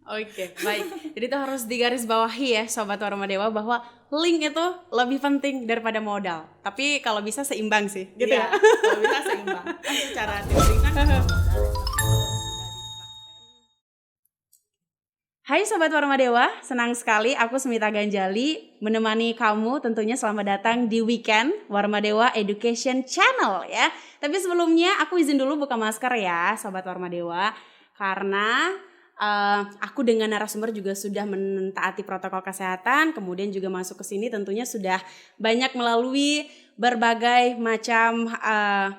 Oke, baik. Jadi itu harus digarisbawahi ya Sobat Warma Dewa bahwa link itu lebih penting daripada modal. Tapi kalau bisa seimbang sih, gitu ya. Iya, kalau bisa seimbang. Kan secara teori kan modal ya, tapi kalau sudah dipraktek. Hai Sobat Warma Dewa, senang sekali aku Smita Ganjali menemani kamu tentunya selamat datang di Weekend Warma Dewa Education Channel ya. Tapi sebelumnya aku izin dulu buka masker ya Sobat Warma Dewa. Karena aku dengan narasumber juga sudah mentaati protokol kesehatan, kemudian juga masuk ke sini tentunya sudah banyak melalui berbagai macam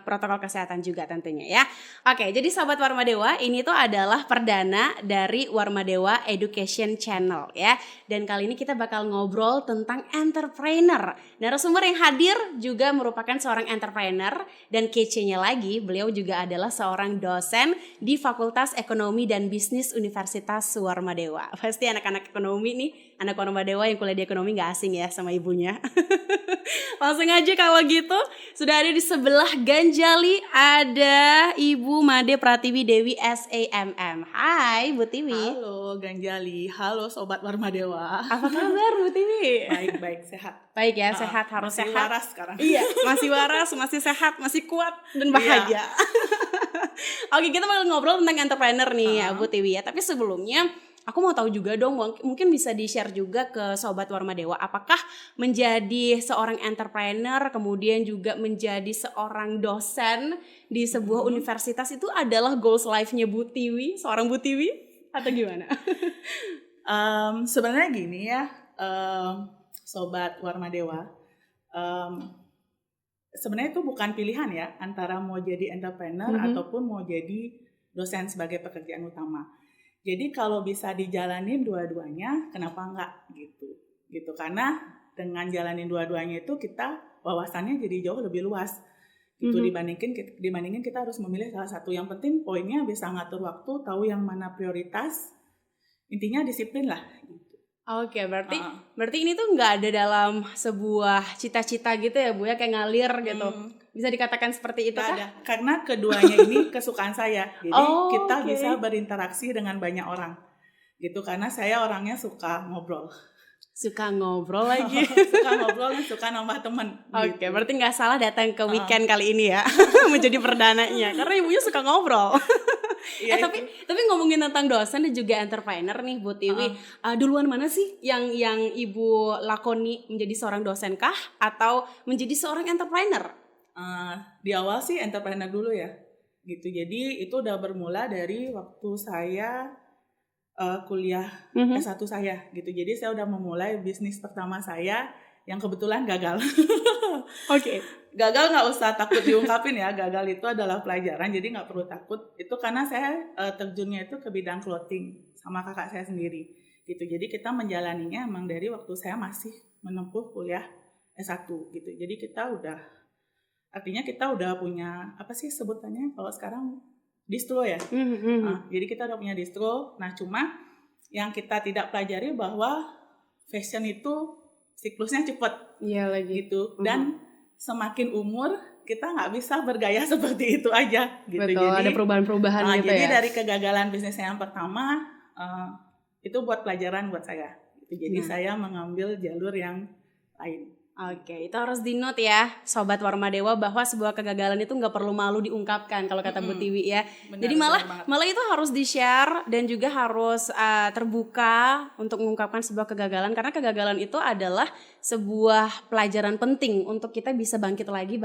protokol kesehatan juga tentunya ya. Oke, jadi Sobat Warma Dewa, ini tuh adalah perdana dari Warma Dewa Education Channel ya. Dan kali ini kita bakal ngobrol tentang entrepreneur. Narasumber yang hadir juga merupakan seorang entrepreneur dan kece-nya lagi, beliau juga adalah seorang dosen di Fakultas Ekonomi dan Bisnis Universitas Warma Dewa. Pasti anak-anak ekonomi nih, anak Warma Dewa yang kuliah di ekonomi gak asing ya sama ibunya. Langsung aja kalau gitu, sudah ada di sebelah Ganjali ada Ibu Made Pratiwi Dewi SAMM. Hai Bu Tiwi. Halo Ganjali, halo Sobat Warma Dewa. Apa kabar Bu Tiwi? Baik, sehat. Baik ya, sehat, harus masih sehat. waras sekarang. Iya, masih waras, masih sehat, masih kuat dan bahagia. Oke, kita bakal ngobrol tentang entrepreneur nih ya Bu Tiwi ya. Tapi sebelumnya aku mau tahu juga dong, mungkin bisa di-share juga ke Sobat Warma Dewa, apakah menjadi seorang entrepreneur kemudian juga menjadi seorang dosen di sebuah universitas itu adalah goals life-nya Bu Tiwi, seorang Bu Tiwi atau gimana? Sebenarnya gini ya, Sobat Warma Dewa, sebenarnya itu bukan pilihan ya antara mau jadi entrepreneur ataupun mau jadi dosen sebagai pekerjaan utama. Jadi kalau bisa dijalanin dua-duanya, kenapa enggak gitu. Karena dengan jalanin dua-duanya itu kita wawasannya jadi jauh lebih luas gitu dibandingin kita harus memilih salah satu. Yang penting poinnya bisa ngatur waktu, tahu yang mana prioritas. Intinya disiplin lah gitu. Oke, berarti ini tuh nggak ada dalam sebuah cita-cita gitu ya Bu ya, kayak ngalir gitu. Bisa dikatakan seperti itu Nggak kah? ada, karena keduanya ini kesukaan saya. Jadi kita bisa berinteraksi dengan banyak orang gitu, karena saya orangnya suka ngobrol. Suka ngobrol lagi. Suka ngobrol dan suka nambah teman. Oke, Gitu. berarti nggak salah datang ke weekend kali ini ya, menjadi perdananya, karena ibunya suka ngobrol. Iya, tapi ngomongin tentang dosen dan juga entrepreneur nih Bu Tiwi, duluan mana sih yang ibu lakoni, menjadi seorang dosen kah atau menjadi seorang entrepreneur? Di awal sih entrepreneur dulu ya, gitu. Jadi itu udah bermula dari waktu saya kuliah S1 saya, gitu. Jadi saya udah memulai bisnis pertama saya yang kebetulan gagal. Oke. Gagal nggak usah takut diungkapin ya, gagal itu adalah pelajaran, jadi nggak perlu takut. Itu karena saya terjunnya itu ke bidang clothing sama kakak saya sendiri, gitu. Jadi kita menjalaninya emang dari waktu saya masih menempuh kuliah S1 gitu. Jadi artinya kita udah punya apa sih sebutannya kalau sekarang, distro ya. Jadi kita udah punya distro. Nah cuma yang kita tidak pelajari bahwa fashion itu siklusnya cepat. Iya lagi. Gitu. Dan semakin umur kita nggak bisa bergaya seperti itu aja gitu. Betul, jadi ada perubahan-perubahan gitu jadi ya. dari kegagalan bisnisnya yang pertama itu buat pelajaran buat saya gitu. Jadi saya mengambil jalur yang lain. Oke, itu harus di-note ya Sobat Warma Dewa, bahwa sebuah kegagalan itu nggak perlu malu diungkapkan kalau kata Bu Tiwi ya. Benar, jadi malah itu harus di-share dan juga harus terbuka untuk mengungkapkan sebuah kegagalan, karena kegagalan itu adalah sebuah pelajaran penting untuk kita bisa bangkit lagi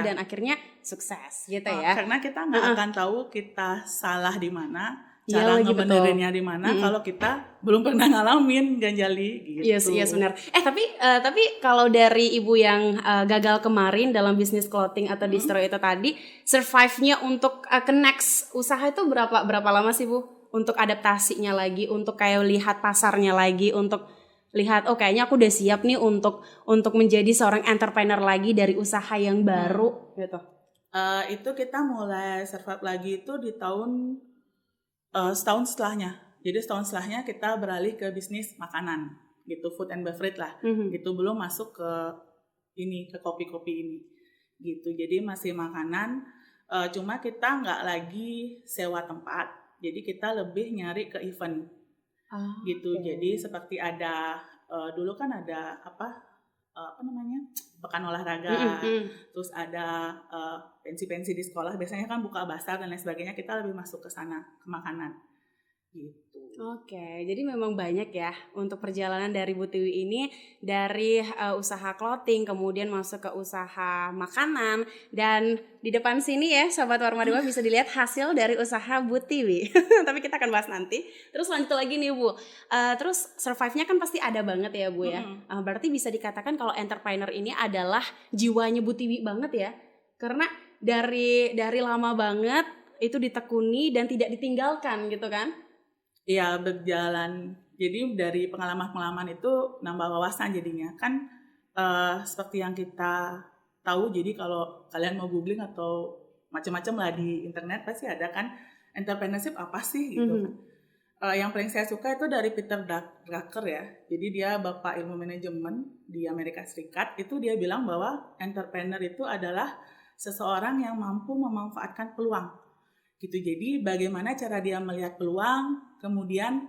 dan akhirnya sukses gitu ya. Karena kita nggak akan tahu kita salah di mana, cara ngebenerinnya di mana kalau kita belum pernah ngalamin, Ganjali gitu. Yes, benar. Tapi kalau dari Ibu yang gagal kemarin dalam bisnis clothing atau distro itu tadi, survive-nya untuk ke next usaha itu berapa lama sih Bu? Untuk adaptasinya lagi, untuk kayak lihat pasarnya lagi, untuk lihat kayaknya aku udah siap nih untuk menjadi seorang entrepreneur lagi dari usaha yang baru gitu. Itu kita mulai survive lagi itu di tahun setahun setelahnya. Jadi setahun setelahnya kita beralih ke bisnis makanan gitu, food and beverage lah. Gitu, belum masuk ke kopi-kopi ini gitu. Jadi masih makanan, cuma kita nggak lagi sewa tempat, jadi kita lebih nyari ke event. gitu. Oke. Jadi seperti ada dulu kan ada apa namanya, pekan olahraga, terus ada pensi-pensi di sekolah, biasanya kan buka basar dan lain sebagainya, kita lebih masuk ke sana, ke makanan gitu. Oke, jadi memang banyak ya untuk perjalanan dari Bu Tiwi ini, dari usaha clothing kemudian masuk ke usaha makanan, dan di depan sini ya Sobat Warma Dewa bisa dilihat hasil dari usaha Bu Tiwi. Tapi kita akan bahas nanti. Terus lanjut lagi nih Bu, terus survive-nya kan pasti ada banget ya Bu ya. Berarti bisa dikatakan kalau entrepreneur ini adalah jiwanya Bu Tiwi banget ya, karena dari lama banget itu ditekuni dan tidak ditinggalkan gitu kan. Iya, berjalan. Jadi dari pengalaman-pengalaman itu nambah wawasan jadinya. Kan seperti yang kita tahu, jadi kalau kalian mau googling atau macam-macam lah di internet pasti ada kan entrepreneurship apa sih gitu kan. Yang paling saya suka itu dari Peter Drucker ya. Jadi dia bapak ilmu manajemen di Amerika Serikat. Itu dia bilang bahwa entrepreneur itu adalah seseorang yang mampu memanfaatkan peluang. Gitu. Jadi bagaimana cara dia melihat peluang, kemudian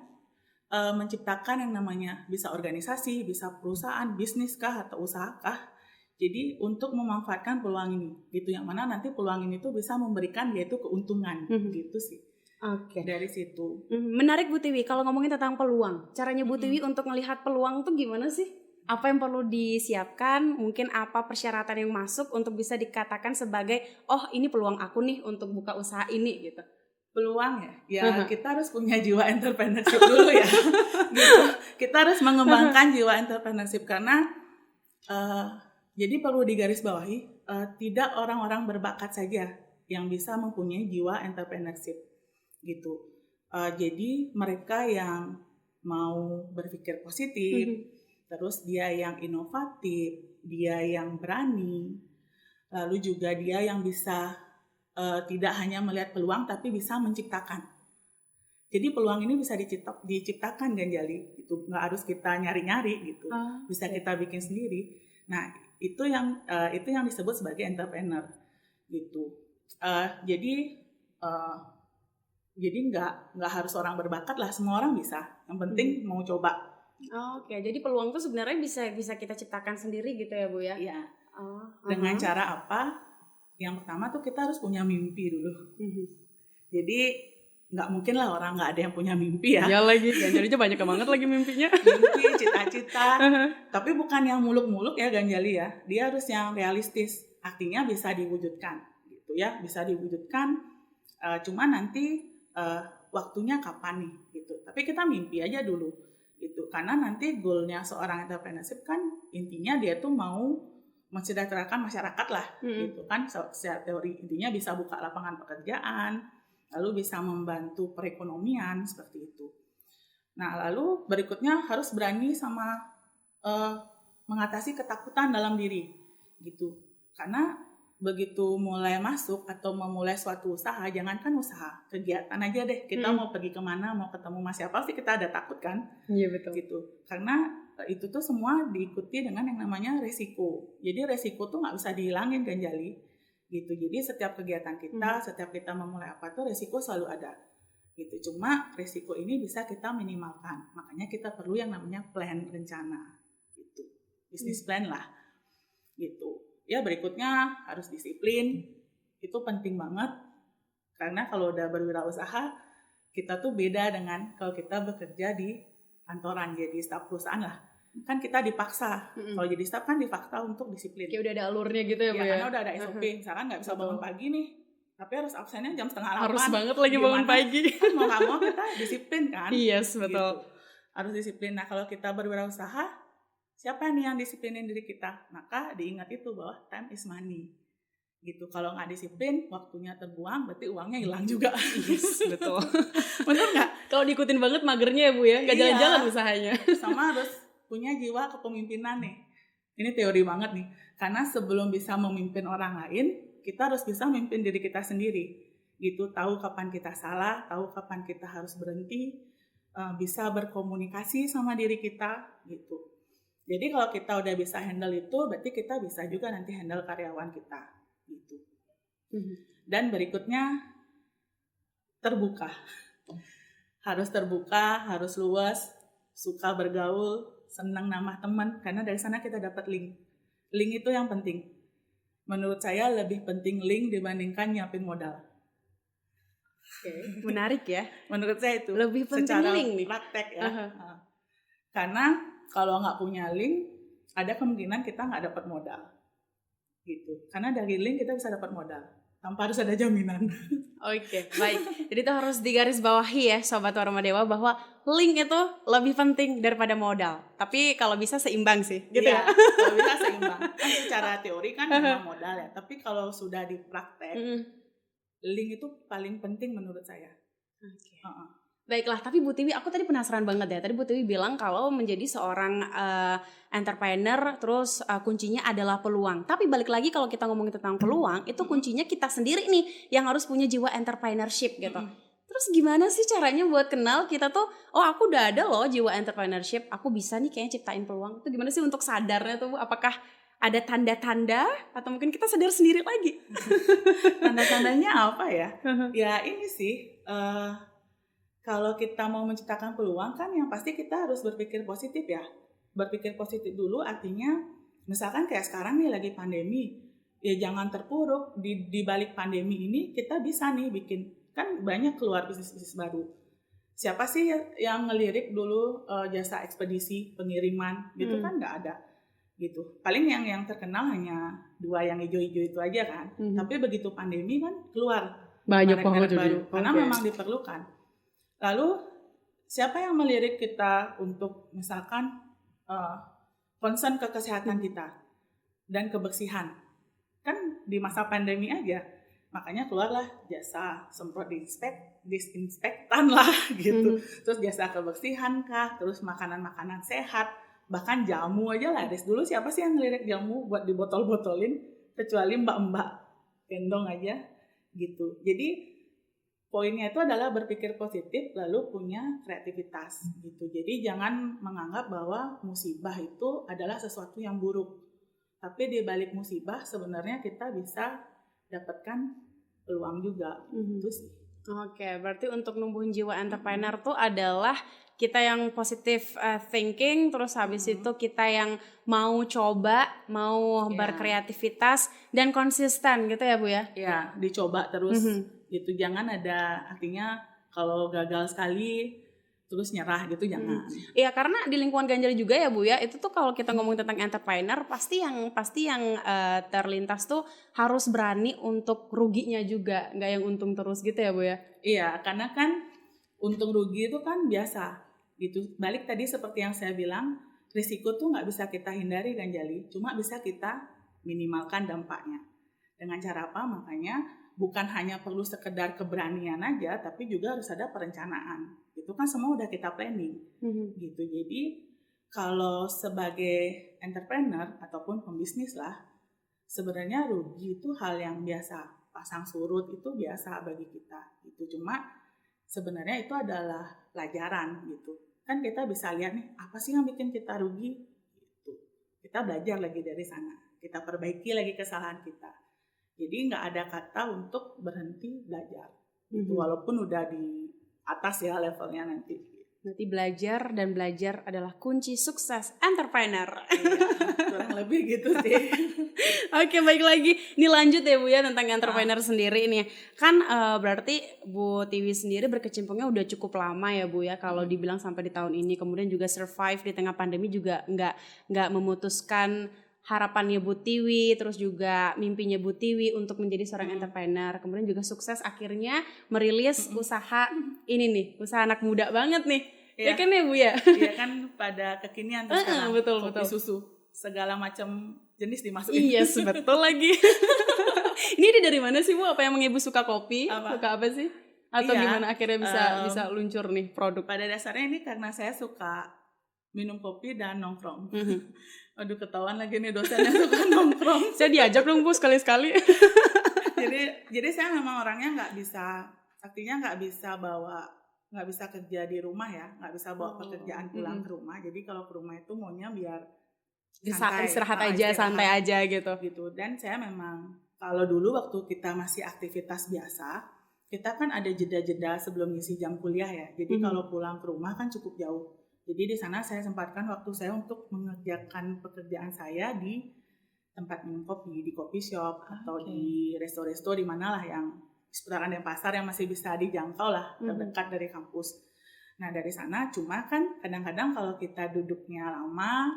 menciptakan yang namanya bisa organisasi, bisa perusahaan, bisnis kah atau usaha kah. Jadi untuk memanfaatkan peluang ini, gitu, yang mana nanti peluang ini tuh bisa memberikan yaitu keuntungan, gitu sih. Oke. Dari situ. Menarik Bu Tiwi, kalau ngomongin tentang peluang, caranya Bu Tiwi untuk melihat peluang tuh gimana sih? Apa yang perlu disiapkan? Mungkin apa persyaratan yang masuk untuk bisa dikatakan sebagai, oh ini peluang aku nih untuk buka usaha ini gitu. Peluang ya kita harus punya jiwa entrepreneurship dulu ya. Gitu. Kita harus mengembangkan jiwa entrepreneurship karena jadi perlu digarisbawahi, tidak orang-orang berbakat saja yang bisa mempunyai jiwa entrepreneurship gitu. Jadi mereka yang mau berpikir positif, terus dia yang inovatif, dia yang berani, lalu juga dia yang bisa tidak hanya melihat peluang tapi bisa menciptakan. Jadi peluang ini bisa diciptakan Ganjali, itu nggak harus kita nyari-nyari gitu, bisa kita bikin sendiri. Nah itu yang disebut sebagai entrepreneur gitu. Jadi nggak harus orang berbakat lah, semua orang bisa. Yang penting mau coba. Oke, jadi peluang itu sebenarnya bisa kita ciptakan sendiri gitu ya Bu ya? Iya. Dengan cara apa? Yang pertama tuh kita harus punya mimpi dulu. Jadi nggak mungkin lah orang nggak ada yang punya mimpi ya. Iya lagi, Ganjalinya banyak banget lagi mimpinya. Mimpi, cita-cita. Tapi bukan yang muluk-muluk ya Ganjali ya. Dia harus yang realistis. Artinya bisa diwujudkan gitu ya, bisa diwujudkan. Cuma nanti waktunya kapan nih gitu. Tapi kita mimpi aja dulu. Itu karena nanti goalnya seorang entrepreneurship kan intinya dia tuh mau mensejahterakan masyarakat lah, gitu kan. Secara teori intinya bisa buka lapangan pekerjaan, lalu bisa membantu perekonomian seperti itu. Nah lalu berikutnya harus berani sama mengatasi ketakutan dalam diri, gitu. Karena begitu mulai masuk atau memulai suatu usaha, jangankan usaha, kegiatan aja deh. Kita mau pergi kemana, mau ketemu sama siapa sih kita ada takut kan? Iya betul. Gitu. Karena itu tuh semua diikuti dengan yang namanya resiko. Jadi resiko tuh nggak bisa dihilangin Ganjali. Gitu. Jadi setiap kegiatan kita, setiap kita memulai apa tuh resiko selalu ada. Gitu. Cuma resiko ini bisa kita minimalkan. Makanya kita perlu yang namanya plan rencana. Gitu. Bisnis plan lah. Gitu. Ya berikutnya harus disiplin, itu penting banget karena kalau udah berwirausaha kita tuh beda dengan kalau kita bekerja di kantoran jadi staf perusahaan lah, kan kita dipaksa. Kalau jadi staf kan dipaksa untuk disiplin. Kayak udah ada alurnya gitu ya Bu ya. Karena udah ada SOP, misalkan nggak bisa bangun pagi nih, tapi harus absennya jam 7:30. Harus banget lagi bangun pagi. Kan mau nggak mau kita disiplin kan. Yes betul. Gitu. Harus disiplin. Nah kalau kita berwirausaha, siapa nih yang disiplinin diri kita? Maka diingat itu bahwa time is money. Gitu. Kalau nggak disiplin, waktunya terbuang, berarti uangnya hilang juga. Yes, betul. Bener nggak? Kalau diikutin banget magernya ya Bu ya, nggak jalan-jalan usahanya. Sama harus punya jiwa kepemimpinan nih. Ini teori banget nih. Karena sebelum bisa memimpin orang lain, kita harus bisa memimpin diri kita sendiri. Gitu. Tahu kapan kita salah, tahu kapan kita harus berhenti, bisa berkomunikasi sama diri kita, gitu. Jadi kalau kita udah bisa handle itu, berarti kita bisa juga nanti handle karyawan kita, gitu. Dan berikutnya terbuka. harus terbuka, harus luas, suka bergaul, senang nambah teman, karena dari sana kita dapat link. Link itu yang penting. Menurut saya lebih penting link dibandingkan nyiapin modal. Menarik ya. Menurut saya itu Lebih penting secara link nih. praktek ya. Karena kalau nggak punya link, ada kemungkinan kita nggak dapat modal. Gitu. Karena dari link kita bisa dapat modal tanpa harus ada jaminan. Oke, baik. Jadi itu harus digarisbawahi ya Sobat Warma Dewa, bahwa link itu lebih penting daripada modal. Tapi kalau bisa seimbang sih, gitu Iya, ya. kalau bisa seimbang. Kan secara teori kan memang modal ya, tapi kalau sudah di praktek, link itu paling penting menurut saya. Oke. Baiklah, tapi Bu Tiwi, aku tadi penasaran banget ya. Tadi Bu Tiwi bilang kalau menjadi seorang entrepreneur, terus kuncinya adalah peluang. Tapi balik lagi kalau kita ngomongin tentang peluang, itu kuncinya kita sendiri nih yang harus punya jiwa entrepreneurship gitu. Terus gimana sih caranya buat kenal kita tuh, oh aku udah ada loh jiwa entrepreneurship, aku bisa nih kayaknya ciptain peluang. Itu gimana sih untuk sadarnya tuh Bu? Apakah ada tanda-tanda atau mungkin kita sadar sendiri lagi? Tanda-tandanya apa ya? Ya ini sih, kalau kita mau menciptakan peluang kan yang pasti kita harus berpikir positif ya. Berpikir positif dulu artinya misalkan kayak sekarang nih lagi pandemi, ya jangan terpuruk di balik pandemi ini kita bisa nih bikin, kan banyak keluar bisnis-bisnis baru. Siapa sih yang ngelirik dulu jasa ekspedisi pengiriman gitu kan nggak ada gitu. Paling yang terkenal hanya 2 yang hijau-hijau itu aja kan. Tapi begitu pandemi kan keluar Banyak merek-merek banget baru karena memang diperlukan. Lalu siapa yang melirik kita untuk misalkan concern ke kesehatan kita dan kebersihan? Kan di masa pandemi aja, makanya keluarlah jasa semprot disinfektan lah gitu. Terus jasa kebersihan kah, terus makanan-makanan sehat, bahkan jamu aja lah. Dari dulu siapa sih yang ngelirik jamu buat dibotol-botolin kecuali mbak-mbak gendong aja gitu. Jadi poinnya itu adalah berpikir positif lalu punya kreativitas gitu. Jadi jangan menganggap bahwa musibah itu adalah sesuatu yang buruk. Tapi di balik musibah sebenarnya kita bisa dapatkan peluang juga. Itu sih. Oke, berarti untuk numbuhin jiwa entrepreneur tuh adalah kita yang positive thinking, terus habis itu kita yang mau coba, mau berkreativitas dan konsisten gitu ya Bu ya? Iya, dicoba terus. Gitu, jangan ada artinya kalau gagal sekali terus nyerah gitu, jangan. Iya, karena di lingkungan Ganjali juga ya Bu ya, itu tuh kalau kita ngomong tentang entrepreneur pasti yang terlintas tuh harus berani untuk ruginya juga, nggak yang untung terus gitu ya Bu ya. Iya, karena kan untung rugi itu kan biasa gitu. Balik tadi seperti yang saya bilang, risiko tuh nggak bisa kita hindari Ganjali, cuma bisa kita minimalkan dampaknya. Dengan cara apa? Makanya bukan hanya perlu sekedar keberanian aja, tapi juga harus ada perencanaan. Itu kan semua udah kita planning. Gitu. Jadi kalau sebagai entrepreneur ataupun pembisnis lah, sebenarnya rugi itu hal yang biasa. Pasang surut itu biasa bagi kita. Itu cuma sebenarnya itu adalah pelajaran gitu. Kan kita bisa lihat nih, apa sih yang bikin kita rugi? Gitu. Kita belajar lagi dari sana. Kita perbaiki lagi kesalahan kita. Jadi nggak ada kata untuk berhenti belajar. Itu walaupun udah di atas ya levelnya nanti. Nanti belajar dan belajar adalah kunci sukses entrepreneur. Iya, kurang lebih gitu sih. Oke, baik lagi. Ini lanjut ya Bu ya tentang entrepreneur sendiri ini. Kan berarti Bu Tiwi sendiri berkecimpungnya udah cukup lama ya Bu ya. Kalau dibilang sampai di tahun ini, kemudian juga survive di tengah pandemi juga nggak memutuskan harapannya Bu Tiwi, terus juga mimpinya Bu Tiwi untuk menjadi seorang entrepreneur. Kemudian juga sukses akhirnya merilis usaha ini nih, usaha anak muda banget nih. Ya kan ya Bu ya? Iya kan pada kekinian tuh sekarang. Betul, kopi susu, segala macam jenis dimasukin. Iya, betul lagi. Ini dari mana sih Bu? Apa yang Ibu suka kopi? Suka apa sih? Atau gimana akhirnya bisa luncur nih produk? Pada dasarnya ini karena saya suka minum kopi dan nongkrong. Aduh, ketahuan lagi nih dosennya suka nongkrong. Saya diajak dong Bu sekali-sekali. jadi saya memang orangnya nggak bisa, artinya nggak bisa kerja di rumah ya, nggak bisa bawa pekerjaan pulang ke rumah. Jadi kalau ke rumah itu maunya biar santai, istirahat aja, santai aja gitu. Dan saya memang kalau dulu waktu kita masih aktivitas biasa, kita kan ada jeda-jeda sebelum ngisi jam kuliah ya. Jadi kalau pulang ke rumah kan cukup jauh. Jadi di sana saya sempatkan waktu saya untuk mengerjakan pekerjaan saya di tempat minum kopi, di coffee shop atau di resto-resto di mana lah yang seputaran Denpasar yang masih bisa dijangkau lah, terdekat dari kampus. Nah dari sana cuma kan kadang-kadang kalau kita duduknya lama,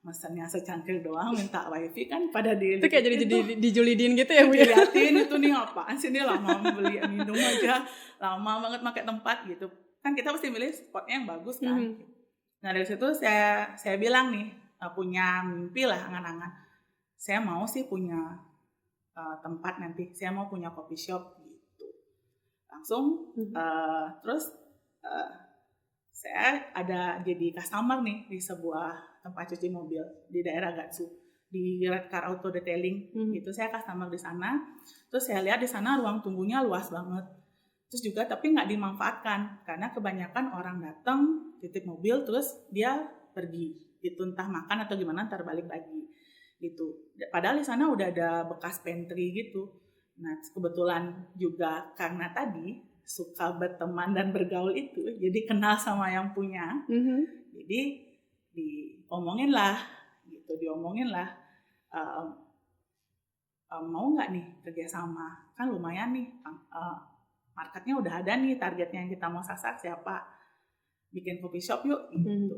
mesennya secangkir doang, minta wifi kan pada itu kayak jadi dijulidin gitu ya Bu ya? Diliatin itu nih apaan sih, ini lama beli minum aja, lama banget pakai tempat gitu. Kan kita pasti milih spotnya yang bagus kan. Nah dari situ saya bilang nih, punya mimpi lah, angan-angan. Saya mau sih punya tempat nanti, saya mau punya coffee shop gitu. Langsung terus saya ada jadi customer nih di sebuah tempat cuci mobil di daerah Gatsu, di Redcar Auto Detailing gitu. Saya customer di sana. Terus saya lihat di sana ruang tunggunya luas banget. Terus juga tapi nggak dimanfaatkan karena kebanyakan orang datang titip mobil terus dia pergi gitu, entah makan atau gimana ntar balik lagi gitu. Padahal di sana udah ada bekas pantry gitu. Nah kebetulan juga karena tadi suka berteman dan bergaul itu, jadi kenal sama yang punya. Jadi diomongin lah mau nggak nih kerjasama, kan lumayan nih, marketnya udah ada nih, targetnya yang kita mau sasar siapa, bikin coffee shop yuk gitu.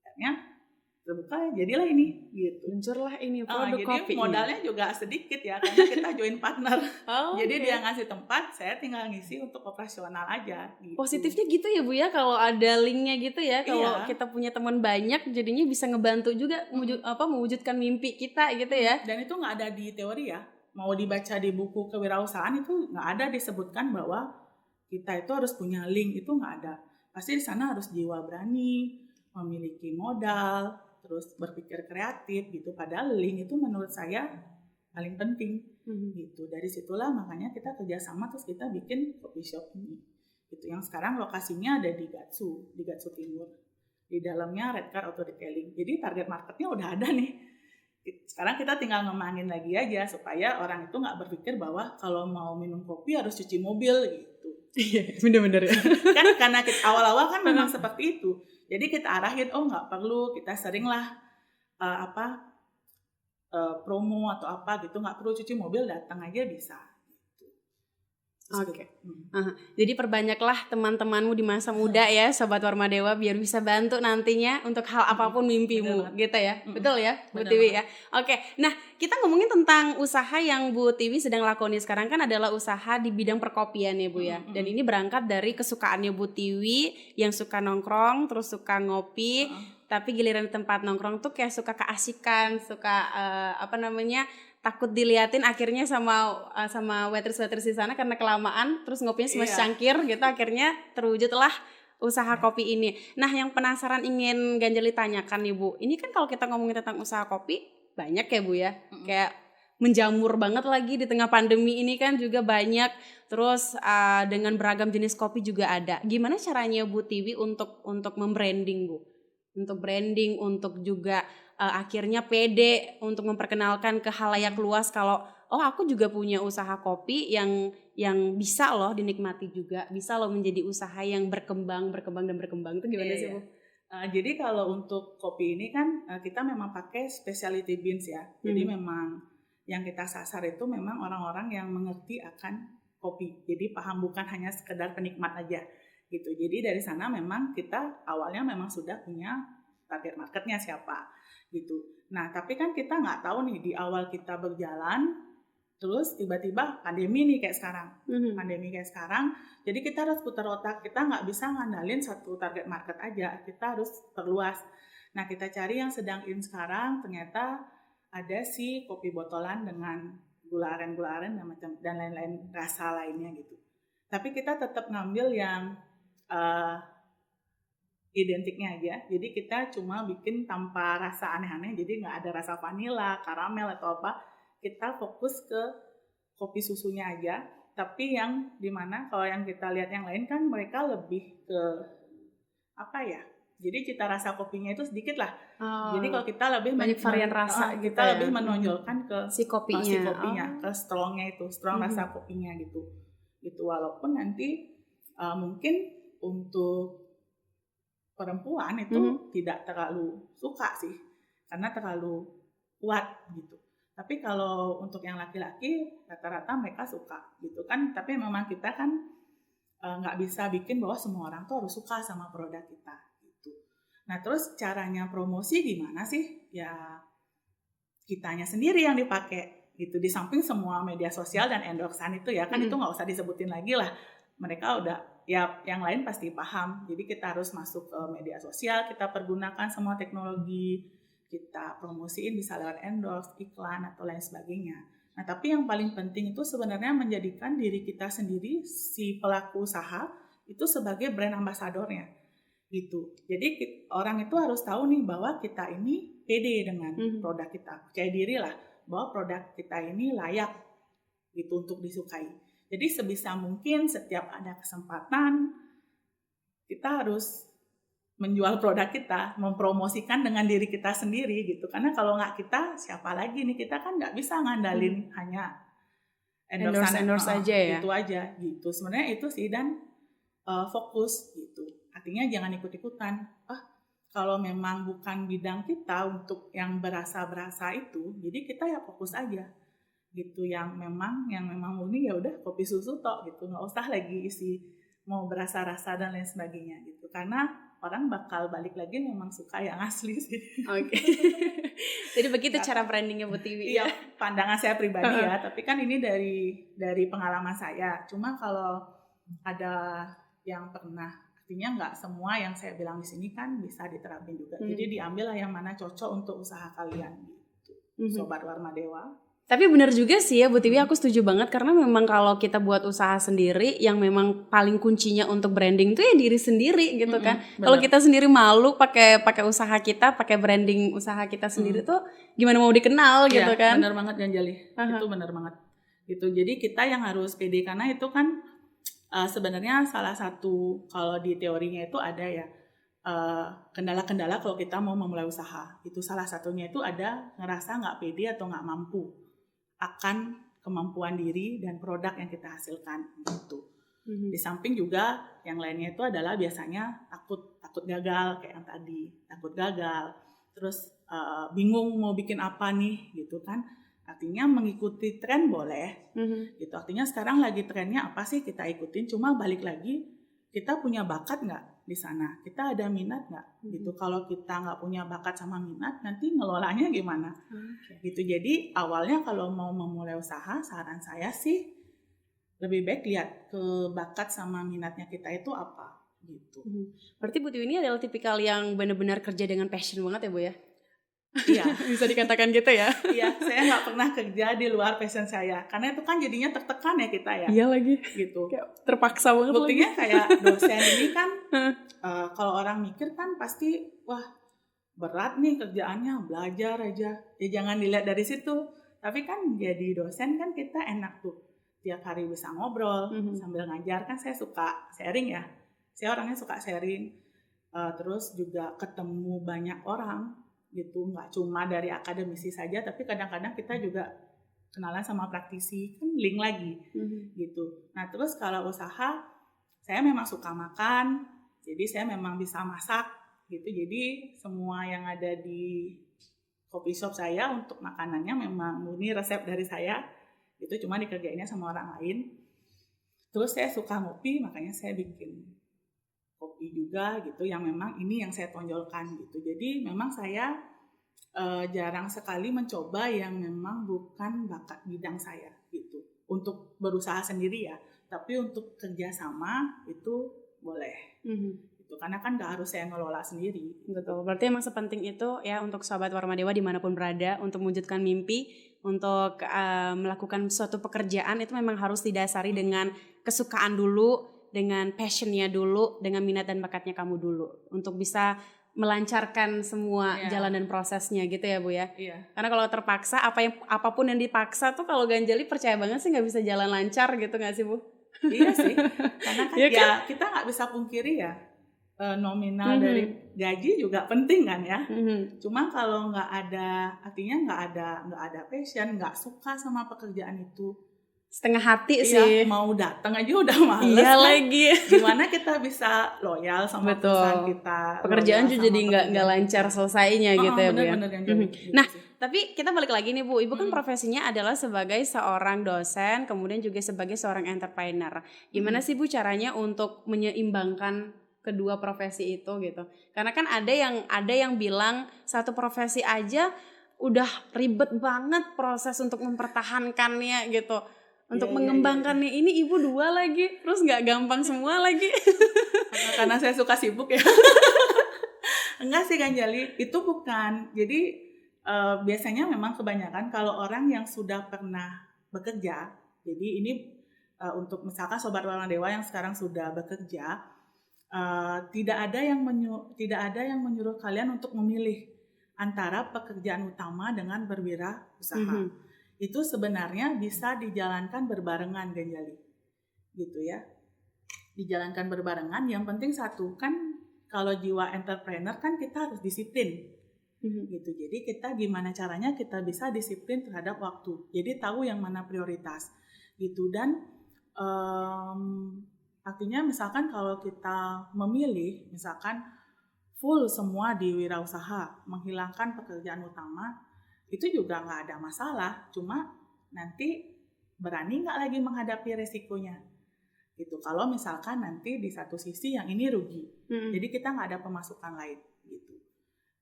Akhirnya terbuka, jadilah ini gitu. Muncullah ini produk kopi. Jadi modalnya juga sedikit ya, karena kita join partner. Jadi dia ngasih tempat, saya tinggal ngisi untuk operasional aja gitu. Positifnya gitu ya Bu ya, kalau ada linknya gitu ya, kalau kita punya teman banyak jadinya bisa ngebantu juga mewujudkan mimpi kita gitu ya. Dan itu nggak ada di teori ya, mau dibaca di buku kewirausahaan itu nggak ada disebutkan bahwa kita itu harus punya link, itu nggak ada. Pasti di sana harus jiwa berani, memiliki modal, terus berpikir kreatif gitu. Padahal link itu menurut saya paling penting gitu. Dari situlah makanya kita kerjasama terus kita bikin coffee shop ini gitu, yang sekarang lokasinya ada di Gatsu Timur, di dalamnya Redcar Auto Detailing. Jadi target marketnya udah ada nih. Sekarang kita tinggal ngembangin lagi aja supaya orang itu nggak berpikir bahwa kalau mau minum kopi harus cuci mobil gitu. Iya, bener-bener ya. Kan karena awal-awal kan memang seperti itu. Jadi kita arahin, nggak perlu, kita seringlah promo atau apa gitu, nggak perlu cuci mobil, datang aja bisa. Oke. Jadi perbanyaklah teman-temanmu di masa muda ya, Sobat Warmadewa, biar bisa bantu nantinya untuk hal apapun mimpimu gitu ya. Betul ya Bu Tiwi ya. Oke, nah kita ngomongin tentang usaha yang Bu Tiwi sedang lakoni sekarang kan adalah usaha di bidang perkopian ya Bu ya. Dan ini berangkat dari kesukaannya Bu Tiwi yang suka nongkrong, terus suka ngopi, tapi giliran di tempat nongkrong tuh kayak suka keasikan, suka takut diliatin akhirnya sama waiters di sana karena kelamaan, terus ngopinya cuma secangkir gitu, akhirnya terwujudlah usaha kopi ini. Nah yang penasaran ingin Ganjali tanyakan nih Bu, ini kan kalau kita ngomongin tentang usaha kopi banyak ya Bu ya, kayak menjamur banget lagi di tengah pandemi ini kan juga banyak, terus dengan beragam jenis kopi juga ada. Gimana caranya Bu Tiwi untuk membranding Bu? Untuk branding, untuk juga akhirnya pede untuk memperkenalkan ke halayak luas kalau aku juga punya usaha kopi yang bisa loh dinikmati juga, bisa loh menjadi usaha yang berkembang itu gimana sih Bu? Jadi kalau untuk kopi ini kan kita memang pakai specialty beans ya. Jadi memang yang kita sasar itu memang orang-orang yang mengerti akan kopi. Jadi paham, bukan hanya sekedar penikmat aja gitu. Jadi dari sana memang kita awalnya memang sudah punya target marketnya siapa gitu. Nah tapi kan kita nggak tahu nih di awal kita berjalan, terus tiba-tiba pandemi nih kayak sekarang. Jadi kita harus putar otak, kita nggak bisa ngandalin satu target market aja, kita harus perluas. Nah kita cari yang sedang in sekarang, ternyata ada sih kopi botolan dengan gula aren dan lain-lain rasa lainnya gitu. Tapi kita tetap ngambil yang identiknya aja, jadi kita cuma bikin tanpa rasa aneh-aneh, jadi nggak ada rasa vanila, karamel atau apa, kita fokus ke kopi susunya aja. Tapi yang dimana kalau yang kita lihat yang lain kan mereka lebih ke jadi cita rasa kopinya itu sedikit lah. Jadi kalau kita lebih banyak varian rasa gitu kita ya? Lebih menonjolkan ke si kopinya, ke strongnya itu, strong rasa kopinya gitu. gitu. Walaupun nanti mungkin untuk perempuan itu tidak terlalu suka sih, karena terlalu kuat gitu. Tapi kalau untuk yang laki-laki rata-rata mereka suka gitu kan. Tapi memang kita kan nggak bisa bikin bahwa semua orang tuh harus suka sama produk kita gitu. Nah terus caranya promosi gimana sih? Ya kitanya sendiri yang dipakai gitu. Di samping semua media sosial dan endorsean itu ya kan itu nggak usah disebutin lagi lah. Mereka udah, ya yang lain pasti paham. Jadi kita harus masuk ke media sosial, kita pergunakan semua teknologi, kita promosiin bisa lewat endorse, iklan atau lain sebagainya. Nah tapi yang paling penting itu sebenarnya menjadikan diri kita sendiri, si pelaku usaha itu sebagai brand ambasadornya gitu. Jadi orang itu harus tahu nih bahwa kita ini pede dengan produk kita, percaya diri lah bahwa produk kita ini layak gitu untuk disukai. Jadi sebisa mungkin setiap ada kesempatan kita harus menjual produk kita, mempromosikan dengan diri kita sendiri gitu. Karena kalau nggak kita, siapa lagi nih? Kita kan nggak bisa ngandalin hanya endorse aja ya. Itu aja gitu. Sebenarnya itu sih, dan fokus gitu. Artinya jangan ikut-ikutan. Kalau memang bukan bidang kita untuk yang berasa-berasa itu, jadi kita ya fokus aja gitu. Yang memang murni ya udah kopi susu tok gitu, nggak usah lagi isi mau berasa-rasa dan lain sebagainya gitu. Karena orang bakal balik lagi memang suka yang asli sih. Oke. Jadi begitu cara brandingnya Bu Tiwi. Iya, pandangan saya pribadi ya. Tapi kan ini dari pengalaman saya. Cuma kalau ada yang pernah, artinya nggak semua yang saya bilang di sini kan bisa diterapin juga. Jadi diambil lah yang mana cocok untuk usaha kalian gitu. Sobat Warma Dewa. Tapi benar juga sih ya Bu Tiwi, aku setuju banget karena memang kalau kita buat usaha sendiri yang memang paling kuncinya untuk branding itu ya diri sendiri gitu kan. Kalau kita sendiri malu pakai usaha kita, pakai branding usaha kita sendiri tuh gimana mau dikenal gitu kan. Benar banget Ganjali. Itu benar banget. Gitu. Jadi kita yang harus pede karena itu kan sebenarnya salah satu, kalau di teorinya itu ada ya kendala-kendala kalau kita mau memulai usaha. Itu salah satunya itu ada ngerasa nggak pede atau nggak mampu akan kemampuan diri dan produk yang kita hasilkan gitu. Di samping juga yang lainnya itu adalah biasanya takut gagal kayak yang tadi, takut gagal, terus bingung mau bikin apa nih gitu kan. Artinya mengikuti tren boleh, gitu. Artinya sekarang lagi trennya apa sih kita ikutin. Cuma balik lagi kita punya bakat nggak di sana, kita ada minat nggak, gitu. Kalau kita nggak punya bakat sama minat, nanti ngelolanya gimana, gitu. Jadi awalnya kalau mau memulai usaha, saran saya sih lebih baik lihat ke bakat sama minatnya kita itu apa, gitu. Berarti Bu Tiwi ini adalah tipikal yang benar-benar kerja dengan passion banget ya Bu ya? Iya, bisa dikatakan gitu ya. Iya, saya nggak pernah kerja di luar passion saya, karena itu kan jadinya tertekan ya kita ya. Iya lagi. Gitu. Kayak terpaksa banget. Buktinya lagi. Kayak dosen ini kan, kalau orang mikir kan pasti, wah berat nih kerjaannya, belajar aja. Ya jangan dilihat dari situ. Tapi kan jadi dosen kan kita enak tuh, tiap hari bisa ngobrol sambil ngajar. Kan saya suka sharing ya. Saya orangnya suka sharing. Terus juga ketemu banyak orang. Gitu, nggak cuma dari akademisi saja, tapi kadang-kadang kita juga kenalan sama praktisi, kan link lagi, gitu. Nah terus kalau usaha, saya memang suka makan, jadi saya memang bisa masak, gitu. Jadi semua yang ada di coffee shop saya untuk makanannya memang murni resep dari saya, itu cuma dikerjainnya sama orang lain. Terus saya suka ngopi, makanya saya bikin kopi juga gitu, yang memang ini yang saya tonjolkan gitu. Jadi memang saya jarang sekali mencoba yang memang bukan bakat bidang saya gitu. Untuk berusaha sendiri ya, tapi untuk kerja sama itu boleh. Gitu. Karena kan nggak harus saya ngelola sendiri. Betul. Berarti emang sepenting itu ya untuk sahabat Warma Dewa dimanapun berada, untuk mewujudkan mimpi, untuk melakukan suatu pekerjaan itu memang harus didasari dengan kesukaan dulu, dengan passionnya dulu, dengan minat dan bakatnya kamu dulu, untuk bisa melancarkan semua jalan dan prosesnya gitu ya Bu ya. Karena kalau terpaksa apapun yang dipaksa tuh kalau Ganjali percaya banget sih nggak bisa jalan lancar gitu nggak sih Bu? Iya sih. Karena kan ya kita nggak bisa pungkiri ya, nominal dari gaji juga penting kan ya. Cuma kalau nggak ada, artinya nggak ada passion, nggak suka sama pekerjaan itu, setengah hati Iya, sih. mau datang aja udah males Iya kan. lagi. Gimana kita bisa loyal sama Betul. perusahaan kita, Pekerjaan loyal juga sama jadi nggak pekerjaan lancar kita. selesainya gitu ya Bu ya. Bener-bener Ganjali, gitu Nah, sih. tapi kita balik lagi nih Bu, Ibu kan profesinya adalah sebagai seorang dosen, kemudian juga sebagai seorang entrepreneur. Gimana sih Bu caranya untuk menyeimbangkan kedua profesi itu gitu? Karena kan ada yang bilang satu profesi aja udah ribet banget proses untuk mempertahankannya gitu. Untuk Iya. mengembangkannya ini Ibu 2 lagi, terus nggak gampang semua lagi. Karena saya suka sibuk ya. Enggak sih Ganjali, itu bukan. Jadi biasanya memang kebanyakan kalau orang yang sudah pernah bekerja, jadi ini untuk misalkan Sobat Warma Dewa yang sekarang sudah bekerja, tidak ada yang menyuruh kalian untuk memilih antara pekerjaan utama dengan berwirausaha. Itu sebenarnya bisa dijalankan berbarengan Ganjali, gitu ya. Dijalankan berbarengan, yang penting satu kan, kalau jiwa entrepreneur kan kita harus disiplin, gitu. Jadi kita gimana caranya kita bisa disiplin terhadap waktu, jadi tahu yang mana prioritas, gitu. Dan artinya misalkan kalau kita memilih misalkan full semua di wirausaha, menghilangkan pekerjaan utama, itu juga nggak ada masalah, cuma nanti berani nggak lagi menghadapi resikonya, gitu. Kalau misalkan nanti di satu sisi yang ini rugi, jadi kita nggak ada pemasukan lain, gitu.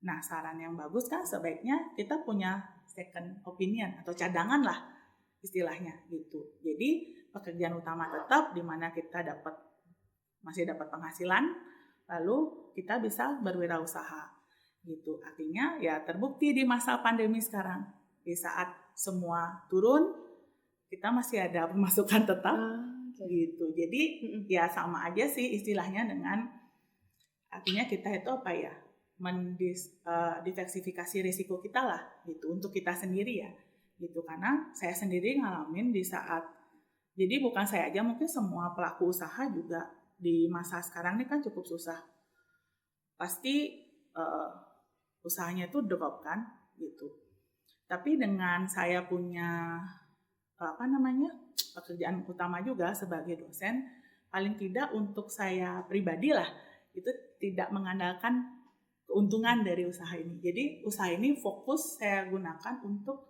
Nah, saran yang bagus kan sebaiknya kita punya second opinion atau cadangan lah istilahnya, gitu. Jadi pekerjaan utama tetap di mana kita masih dapat penghasilan, lalu kita bisa berwirausaha, gitu. Artinya ya terbukti di masa pandemi sekarang, di saat semua turun, kita masih ada pemasukan tetap, gitu. Jadi ya sama aja sih istilahnya dengan, artinya kita itu apa ya, diversifikasi risiko kita lah, gitu, untuk kita sendiri ya, gitu. Karena saya sendiri ngalamin di saat, jadi bukan saya aja, mungkin semua pelaku usaha juga di masa sekarang ini kan cukup susah. Pasti usahanya itu drop kan, gitu. Tapi dengan saya punya pekerjaan utama juga sebagai dosen, paling tidak untuk saya pribadi lah, itu tidak mengandalkan keuntungan dari usaha ini. Jadi usaha ini fokus saya gunakan untuk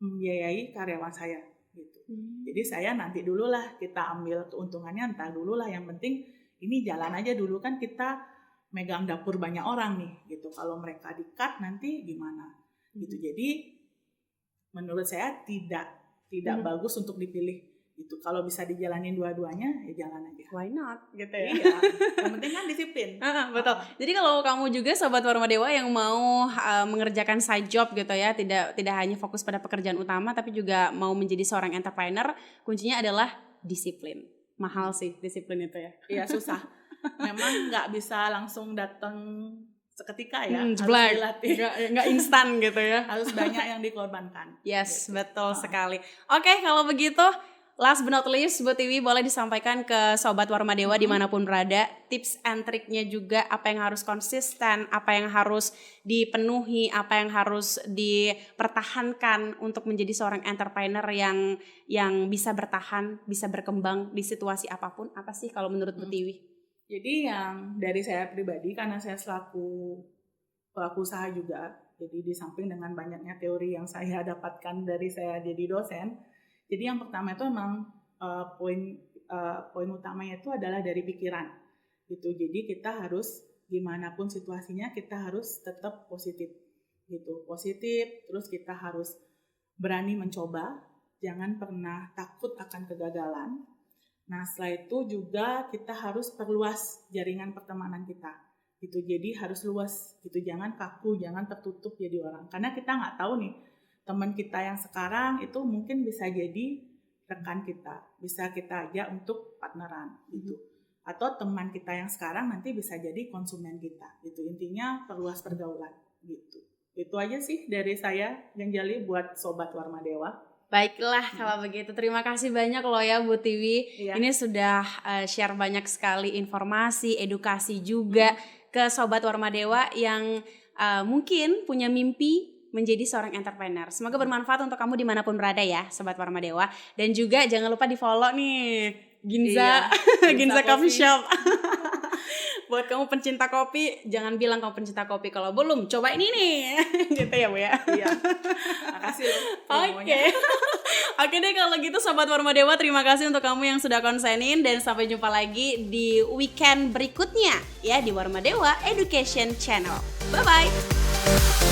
membiayai karyawan saya, gitu. Jadi saya nanti dulu lah, kita ambil keuntungannya entar dulu lah, yang penting ini jalan aja dulu, kan kita megang dapur banyak orang nih, gitu. Kalau mereka di-cut nanti gimana, gitu. Jadi menurut saya tidak bagus untuk dipilih, gitu. Kalau bisa dijalanin dua-duanya ya jalan aja. Why not gitu ya? Iya, yang penting kan disiplin. Betul. Jadi kalau kamu juga Sobat Warma Dewa yang mau mengerjakan side job gitu ya, tidak hanya fokus pada pekerjaan utama tapi juga mau menjadi seorang entrepreneur, kuncinya adalah disiplin. Mahal sih disiplin itu ya. Iya, susah. Memang nggak bisa langsung datang seketika ya, harus jeblak. dilatih. Nggak instan gitu ya. Harus banyak yang dikorbankan. Yes, gitu. betul sekali. Oke, kalau begitu last but not least, Bu Tiwi boleh disampaikan ke Sobat Warma Dewa dimanapun berada, tips and triknya juga, apa yang harus konsisten, apa yang harus dipenuhi, apa yang harus dipertahankan untuk menjadi seorang entrepreneur yang bisa bertahan, bisa berkembang di situasi apapun. Apa sih kalau menurut Bu Tiwi? Jadi yang dari saya pribadi, karena saya selaku pelaku usaha juga, jadi di samping dengan banyaknya teori yang saya dapatkan dari saya jadi dosen, jadi yang pertama itu memang poin utamanya itu adalah dari pikiran, gitu. Jadi kita harus gimana pun situasinya kita harus tetap positif, gitu. Positif, terus kita harus berani mencoba, jangan pernah takut akan kegagalan. Nah, setelah itu juga kita harus perluas jaringan pertemanan kita, gitu. Jadi harus luas, gitu. Jangan kaku, jangan tertutup jadi orang. Karena kita nggak tahu nih, teman kita yang sekarang itu mungkin bisa jadi rekan kita, bisa kita ajak untuk partneran, gitu. Atau teman kita yang sekarang nanti bisa jadi konsumen kita, gitu. Intinya perluas pergaulan, gitu. Itu aja sih dari saya, Ganjali, buat Sobat Warma Dewa. Baiklah kalau begitu, terima kasih banyak loh ya Bu Tiwi. Iya. Ini sudah share banyak sekali informasi, edukasi juga ke Sobat Warma Dewa yang mungkin punya mimpi menjadi seorang entrepreneur. Semoga bermanfaat untuk kamu dimanapun berada ya Sobat Warma Dewa. Dan juga jangan lupa di follow nih Ginza, Ginza Coffee Shop. Buat kamu pencinta kopi, jangan bilang kamu pencinta kopi kalau belum. Coba ini nih, gitu ya Bu ya. Iya. Makasih loh. Oke deh kalau gitu Sobat Warma Dewa, terima kasih untuk kamu yang sudah konsenin dan sampai jumpa lagi di weekend berikutnya ya di Warma Dewa Education Channel. Bye bye.